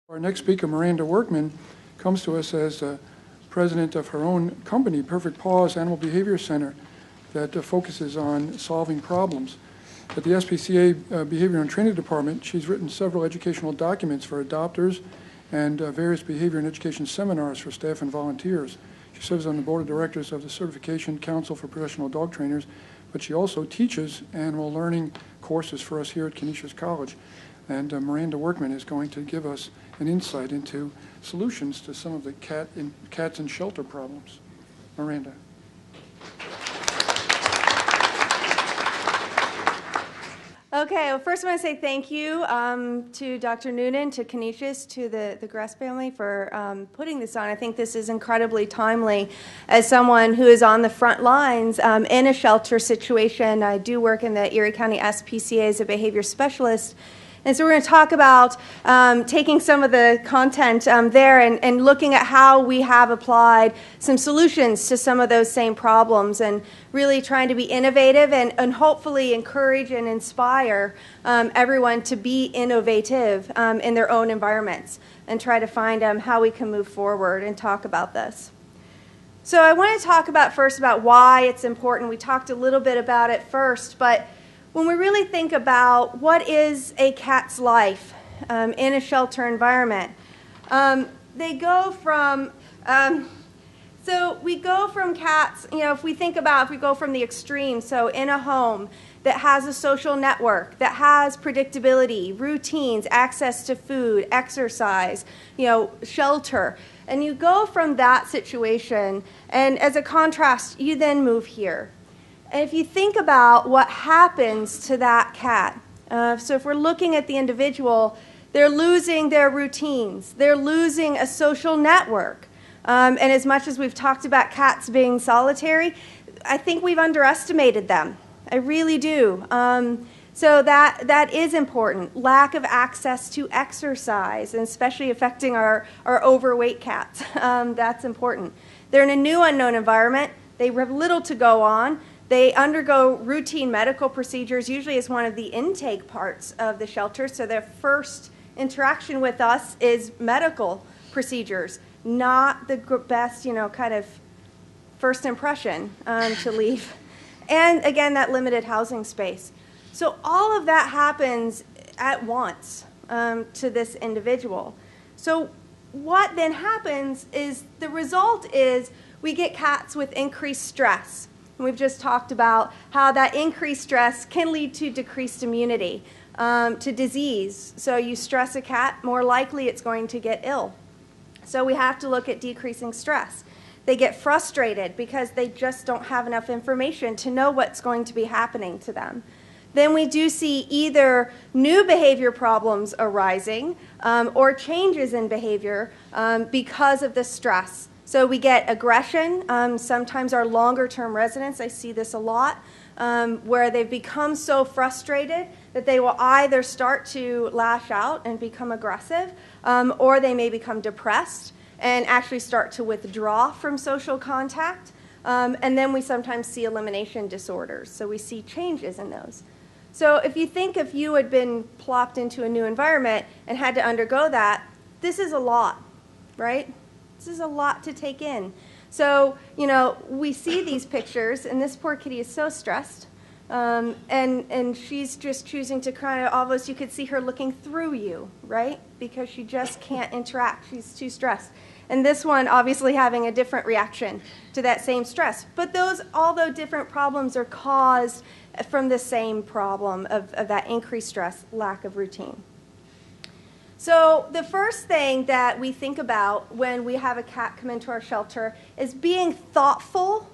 Our next speaker, Miranda Workman, comes to us as president of her own company, Perfect Paws Animal Behavior Center, that focuses on solving problems. At the SPCA Behavior and Training Department, she's written several educational documents for adopters and various behavior and education seminars for staff and volunteers. She serves on the board of directors of the Certification Council for Professional Dog Trainers, but she also teaches animal learning courses for us here at Canisius College. And Miranda Workman is going to give us an insight into solutions to some of the cats in shelter problems. Miranda. Okay, well, first I want to say thank you to Dr. Noonan, to Canisius, to the Gress family for putting this on. I think this is incredibly timely. As someone who is on the front lines in a shelter situation, I do work in the Erie County SPCA as a behavior specialist. And so we're going to talk about taking some of the content there and looking at how we have applied some solutions to some of those same problems and really trying to be innovative and hopefully encourage and inspire everyone to be innovative in their own environments and try to find how we can move forward and talk about this. So I want to talk first about why it's important. We talked a little bit about it first, but when we really think about what is a cat's life in a shelter environment, they go from, so we go from cats, if we go from the extreme, so in a home that has a social network, that has predictability, routines, access to food, exercise, shelter, and you go from that situation, and as a contrast, you then move here. And if you think about what happens to that cat, so if we're looking at the individual, they're losing their routines. They're losing a social network. And as much as we've talked about cats being solitary, I think we've underestimated them. I really do. So that is important. Lack of access to exercise, and especially affecting our overweight cats. That's important. They're in a new unknown environment. They have little to go on. They undergo routine medical procedures, usually as one of the intake parts of the shelter. So their first interaction with us is medical procedures, not the best, kind of first impression to leave. And again, that limited housing space. So all of that happens at once to this individual. So what then happens is the result is we get cats with increased stress. And we've just talked about how that increased stress can lead to decreased immunity, to disease. So you stress a cat, more likely it's going to get ill. So we have to look at decreasing stress. They get frustrated because they just don't have enough information to know what's going to be happening to them. Then we do see either new behavior problems arising or changes in behavior because of the stress. So we get aggression. Sometimes our longer-term residents, I see this a lot, where they've become so frustrated that they will either start to lash out and become aggressive, or they may become depressed and actually start to withdraw from social contact. And then we sometimes see elimination disorders. So we see changes in those. So if you think if you had been plopped into a new environment and had to undergo that, this is a lot, right? This is a lot to take in. So, we see these pictures, and this poor kitty is so stressed, and she's just choosing to kind of, almost you could see her looking through you, right? Because she just can't interact. She's too stressed. And this one obviously having a different reaction to that same stress. But those, although different problems are caused from the same problem of that increased stress, lack of routine. So the first thing that we think about when we have a cat come into our shelter is being thoughtful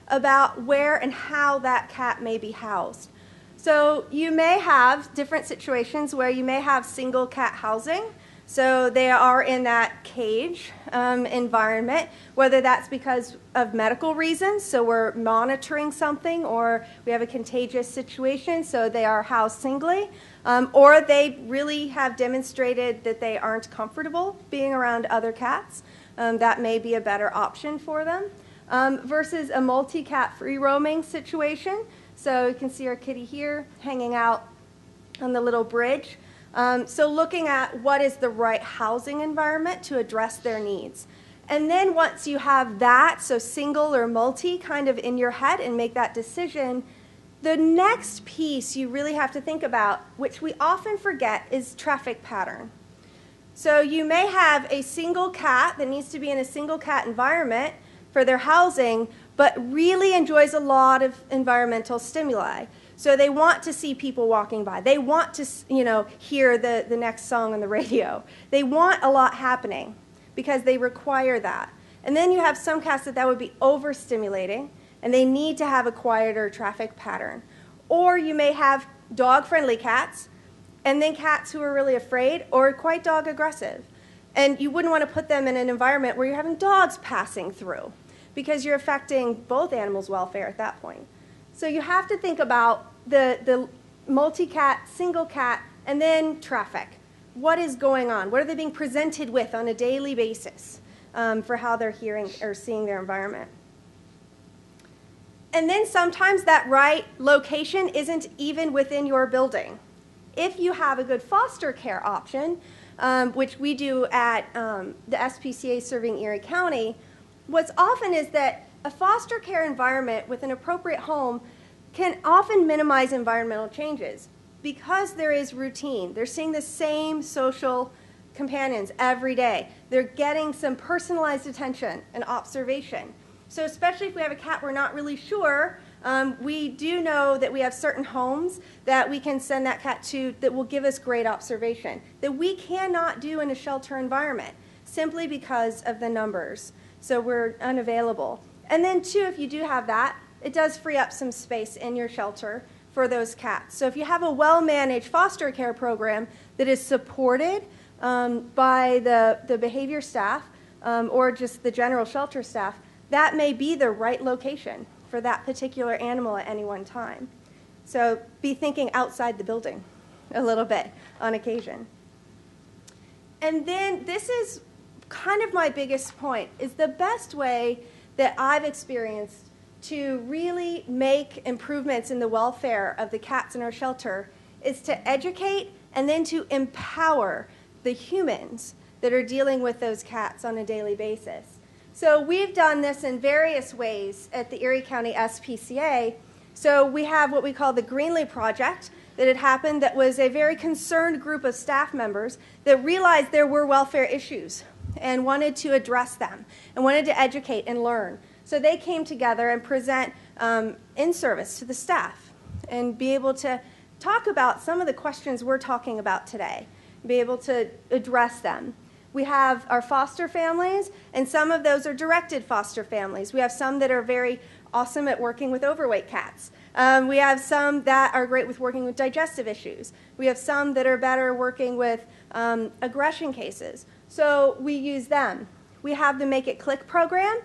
about where and how that cat may be housed. So you may have different situations where you may have single cat housing. So they are in that cage environment, whether that's because of medical reasons, so we're monitoring something, or we have a contagious situation, so they are housed singly, or they really have demonstrated that they aren't comfortable being around other cats. That may be a better option for them, versus a multi-cat free roaming situation. So you can see our kitty here hanging out on the little bridge. So looking at what is the right housing environment to address their needs. And then once you have that, so single or multi kind of in your head and make that decision, the next piece you really have to think about, which we often forget, is traffic pattern. So you may have a single cat that needs to be in a single cat environment for their housing, but really enjoys a lot of environmental stimuli. So they want to see people walking by. They want to, hear the next song on the radio. They want a lot happening because they require that. And then you have some cats that would be overstimulating, and they need to have a quieter traffic pattern. Or you may have dog-friendly cats, and then cats who are really afraid or quite dog aggressive. And you wouldn't want to put them in an environment where you're having dogs passing through, because you're affecting both animals' welfare at that point. So you have to think about the multi-cat, single cat, and then traffic. What is going on? What are they being presented with on a daily basis for how they're hearing or seeing their environment? And then sometimes that right location isn't even within your building. If you have a good foster care option, which we do at the SPCA serving Erie County, what's often is that a foster care environment with an appropriate home can often minimize environmental changes because there is routine. They're seeing the same social companions every day. They're getting some personalized attention and observation. So especially if we have a cat we're not really sure, we do know that we have certain homes that we can send that cat to that will give us great observation that we cannot do in a shelter environment simply because of the numbers. So we're unavailable. And then too, if you do have that, it does free up some space in your shelter for those cats. So if you have a well-managed foster care program that is supported by the behavior staff or just the general shelter staff, that may be the right location for that particular animal at any one time. So be thinking outside the building a little bit on occasion. And then this is kind of my biggest point, is the best way that I've experienced to really make improvements in the welfare of the cats in our shelter is to educate and then to empower the humans that are dealing with those cats on a daily basis. So we've done this in various ways at the Erie County SPCA. So we have what we call the Greenlee Project that had happened that was a very concerned group of staff members that realized there were welfare issues and wanted to address them and wanted to educate and learn. So they came together and present in-service to the staff and be able to talk about some of the questions we're talking about today, be able to address them. We have our foster families, and some of those are directed foster families. We have some that are very awesome at working with overweight cats. We have some that are great with working with digestive issues. We have some that are better working with aggression cases. So we use them. We have the Make It Click program,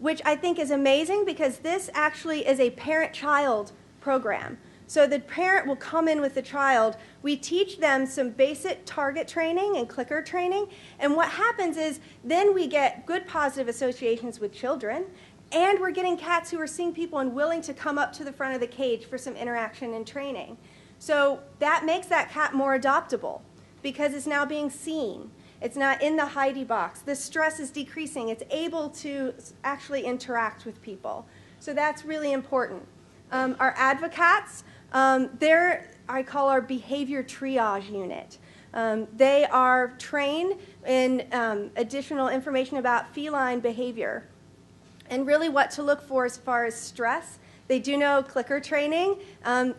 which I think is amazing because this actually is a parent-child program. So the parent will come in with the child. We teach them some basic target training and clicker training. And what happens is then we get good positive associations with children, and we're getting cats who are seeing people and willing to come up to the front of the cage for some interaction and training. So that makes that cat more adoptable because it's now being seen. It's not in the hidey box. The stress is decreasing. It's able to actually interact with people. So that's really important. Our advocates, I call our behavior triage unit. They are trained in additional information about feline behavior and really what to look for as far as stress. They do know clicker training.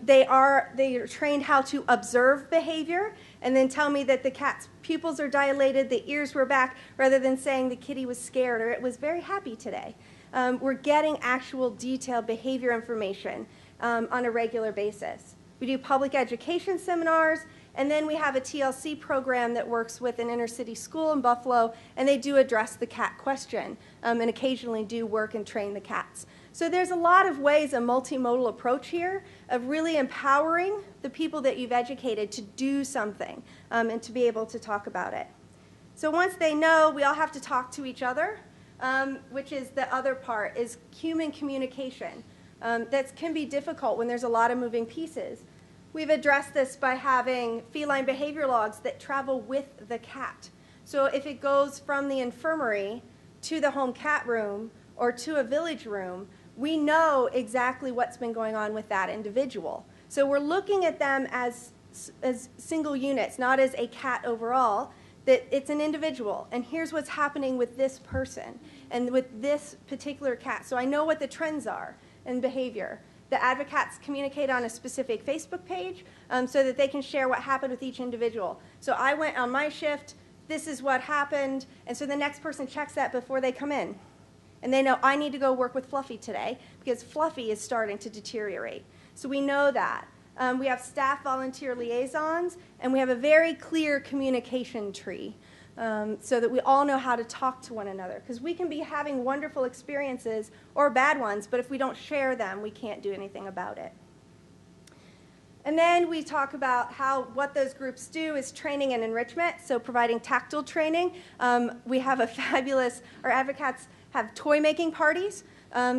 They are trained how to observe behavior and then tell me that the cat's pupils are dilated, the ears were back, rather than saying the kitty was scared or it was very happy today. We're getting actual detailed behavior information on a regular basis. We do public education seminars, and then we have a TLC program that works with an inner city school in Buffalo, and they do address the cat question and occasionally do work and train the cats. So there's a lot of ways, a multimodal approach here of really empowering the people that you've educated to do something and to be able to talk about it. So once they know, we all have to talk to each other, which is the other part, is human communication. That can be difficult when there's a lot of moving pieces. We've addressed this by having feline behavior logs that travel with the cat. So if it goes from the infirmary to the home cat room or to a village room, we know exactly what's been going on with that individual. So we're looking at them as single units, not as a cat overall, that it's an individual. And here's what's happening with this person and with this particular cat. So I know what the trends are in behavior. The advocates communicate on a specific Facebook page so that they can share what happened with each individual. So I went on my shift, this is what happened, and so the next person checks that before they come in. And they know, I need to go work with Fluffy today because Fluffy is starting to deteriorate. So we know that. We have staff volunteer liaisons, and we have a very clear communication tree so that we all know how to talk to one another. Because we can be having wonderful experiences or bad ones, but if we don't share them, we can't do anything about it. And then we talk about what those groups do is training and enrichment, so providing tactile training. We have a fabulous, our advocates have toy making parties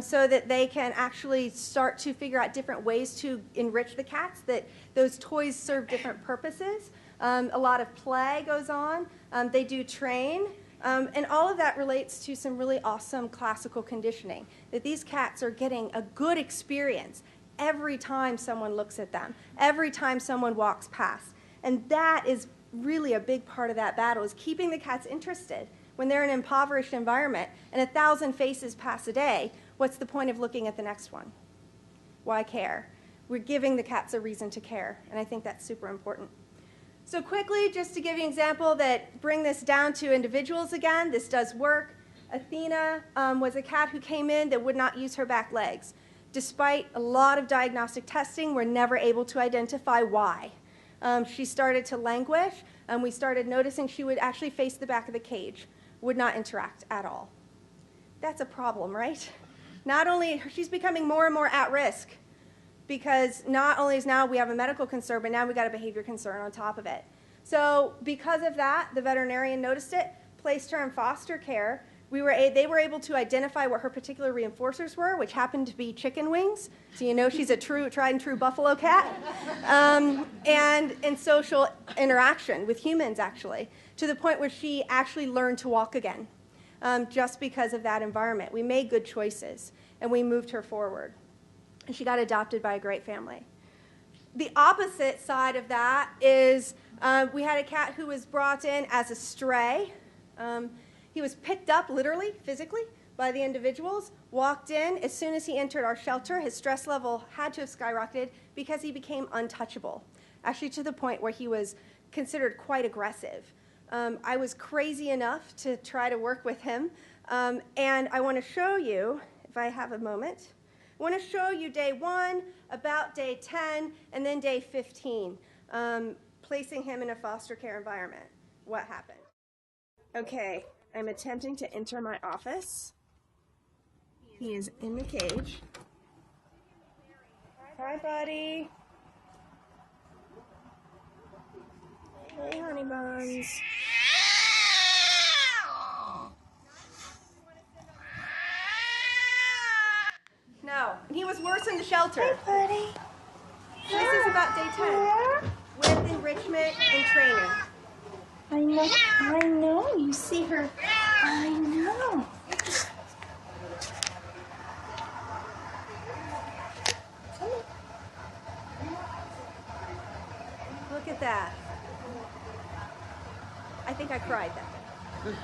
so that they can actually start to figure out different ways to enrich the cats, that those toys serve different purposes. A lot of play goes on. They do train. And all of that relates to some really awesome classical conditioning, that these cats are getting a good experience every time someone looks at them, every time someone walks past. And that is really a big part of that battle, is keeping the cats interested. When they're in an impoverished environment and 1,000 faces pass a day, what's the point of looking at the next one? Why care? We're giving the cats a reason to care, and I think that's super important. So quickly, just to give you an example that bring this down to individuals again, this does work. Athena was a cat who came in that would not use her back legs. Despite a lot of diagnostic testing, we're never able to identify why. She started to languish, and we started noticing she would actually face the back of the cage, would not interact at all. That's a problem, right? Not only, she's becoming more and more at risk, because not only is now we have a medical concern, but now we got a behavior concern on top of it. So because of that, the veterinarian noticed it, placed her in foster care. They were able to identify what her particular reinforcers were, which happened to be chicken wings. So you know she's a tried and true buffalo cat. And social interaction with humans, actually, to the point where she actually learned to walk again, just because of that environment. We made good choices, and we moved her forward. And she got adopted by a great family. The opposite side of that is we had a cat who was brought in as a stray. He was picked up, literally, physically, by the individuals, walked in. As soon as he entered our shelter, his stress level had to have skyrocketed because he became untouchable, actually to the point where he was considered quite aggressive. I was crazy enough to try to work with him, and I want to show you, if I have a moment, I want to show you day 1, about day 10, and then day 15, placing him in a foster care environment. What happened? Okay. I'm attempting to enter my office. He is in the cage. Hi, buddy. Hey, honey buns. No, he was worse in the shelter. Hey, buddy. This is about day 10 with enrichment and training. I know, you see her. I know. Look at that. I think I cried that day.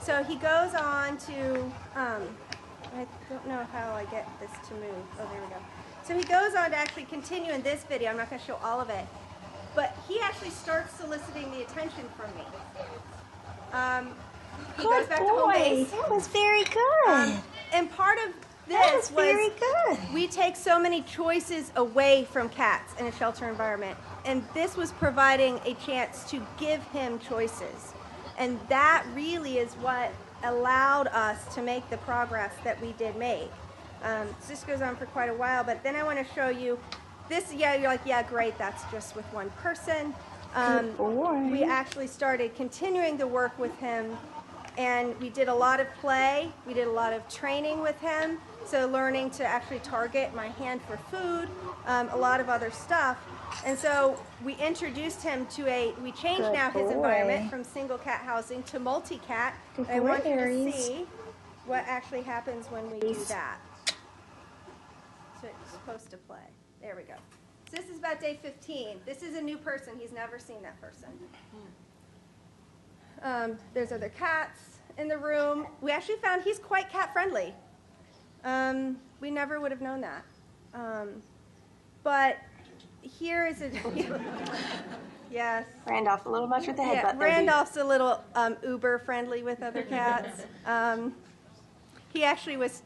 So he goes on to, I don't know how I get this to move. Oh, there we go. So he goes on to actually continue in this video. I'm not going to show all of it. But he actually starts soliciting the attention from me. He goes back to home base. That was very good. And part of That this was very good. we take so many choices away from cats in a shelter environment. And this was providing a chance to give him choices. And that really is what allowed us to make the progress that we did make. So this goes on for quite a while, but then I want to show you this. Yeah, you're like, yeah, great, that's just with one person. Good boy. We actually started continuing to work with him And we did a lot of play. We did a lot of training with him. So learning to actually target my hand for food, a lot of other stuff. And so we introduced him to we changed Good now his boy. environment from single cat housing to multi-cat. Good I boy, want you to Aries. see what actually happens when we do that. So it's supposed to play. There we go. So this is about day 15. This is a new person. He's never seen that person. There's other cats in the room. We actually found he's quite cat friendly. We never would have known that. But here is a, yes. Randolph, a little much with the headbutt Yeah, there, dude. Randolph's a little uber friendly with other cats. He actually was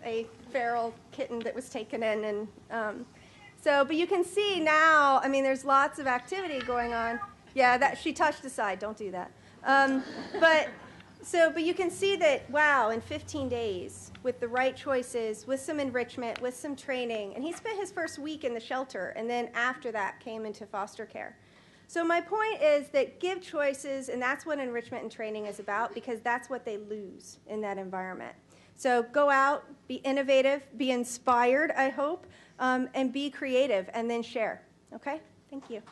a feral kitten that was taken in, and but you can see now. I mean, there's lots of activity going on. Yeah, that she touched aside. Don't do that. But you can see that, wow, in 15 days, with the right choices, with some enrichment, with some training, and he spent his first week in the shelter, and then after that came into foster care. So my point is that give choices, and that's what enrichment and training is about, because that's what they lose in that environment. So go out, be innovative, be inspired, I hope, and be creative, and then share. Okay? Thank you.